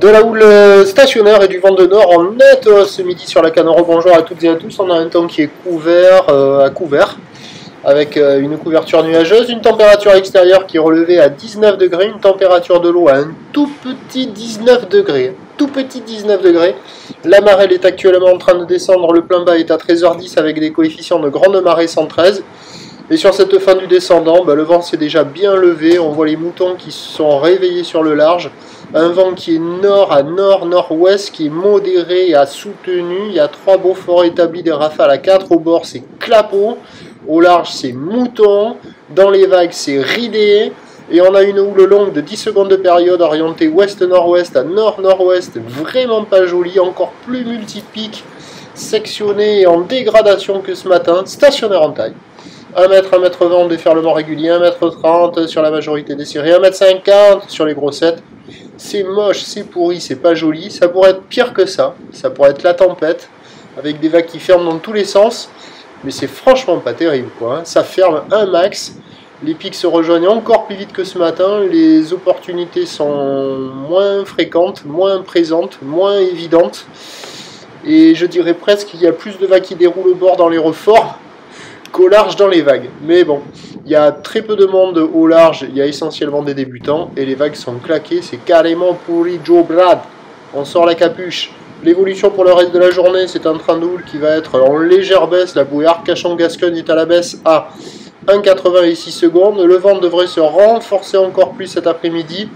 De la houle stationnaire et du vent de nord en nette ce midi sur la Canoro. Bonjour à toutes et à tous. On a un temps qui est couvert, à couvert, avec une couverture nuageuse, une température extérieure qui est relevée à 19 degrés, une température de l'eau à un tout petit 19 degrés. Tout petit 19 degrés. La marelle est actuellement en train de descendre. Le plein bas est à 13h10 avec des coefficients de grande marée 113. Et sur cette fin du descendant, le vent s'est déjà bien levé. On voit les moutons qui se sont réveillés sur le large. Un vent qui est nord à nord-nord-ouest, qui est modéré et à soutenu. Il y a 3 Beaufort établis, des rafales à 4. Au bord, c'est clapot. Au large, c'est mouton. Dans les vagues, c'est ridé. Et on a une houle longue de 10 secondes de période orientée ouest-nord-ouest à nord-nord-ouest. Vraiment pas jolie, encore plus multipique, sectionnée et en dégradation que ce matin. Stationnaire en taille. 1 m, 1 m 20 en déferlement régulier, 1 m 30 sur la majorité des séries, 1 m 50 sur les grossettes. C'est moche, c'est pourri, c'est pas joli. Ça pourrait être pire que ça. Ça pourrait être la tempête, avec des vagues qui ferment dans tous les sens. Mais c'est franchement pas terrible, quoi. Ça ferme un max. Les pics se rejoignent encore plus vite que ce matin. Les opportunités sont moins fréquentes, moins présentes, moins évidentes. Et je dirais presque qu'il y a plus de vagues qui déroulent au bord dans les reforts qu'au large dans les vagues. Mais bon, il y a très peu de monde au large, il y a essentiellement des débutants, et les vagues sont claquées, c'est carrément pourri Joe Brad. On sort la capuche. L'évolution pour le reste de la journée, c'est un train de houle qui va être en légère baisse. La bouée Arcachon-Gascogne est à la baisse à 1,86 secondes. Le vent devrait se renforcer encore plus cet après-midi,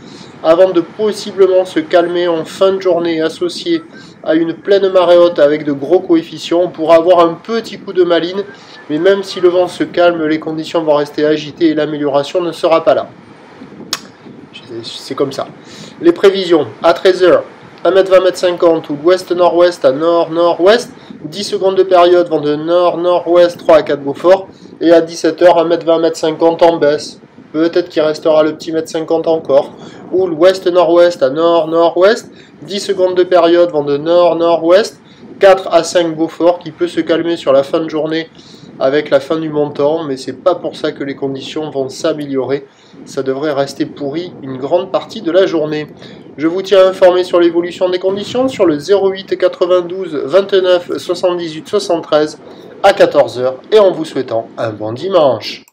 avant de possiblement se calmer en fin de journée, associé à une pleine marée haute avec de gros coefficients. On pourra avoir un petit coup de maline, mais même si le vent se calme, les conditions vont rester agitées et l'amélioration ne sera pas là. C'est comme ça. Les prévisions, à 13h, 1 m 20, 1 m 50, ou ouest-nord-ouest à nord-nord-ouest, 10 secondes de période vont de nord-nord-ouest, 3 à 4 Beaufort, et à 17h, 1 m 20, 1 m 50 en baisse. Peut-être qu'il restera le petit mètre 50 encore. Ou l'ouest-nord-ouest à nord-nord-ouest. 10 secondes de période vont de nord-nord-ouest. 4 à 5 Beaufort qui peut se calmer sur la fin de journée avec la fin du montant. Mais c'est pas pour ça que les conditions vont s'améliorer. Ça devrait rester pourri une grande partie de la journée. Je vous tiens informé sur l'évolution des conditions sur le 08 92 29 78 73 à 14h. Et en vous souhaitant un bon dimanche.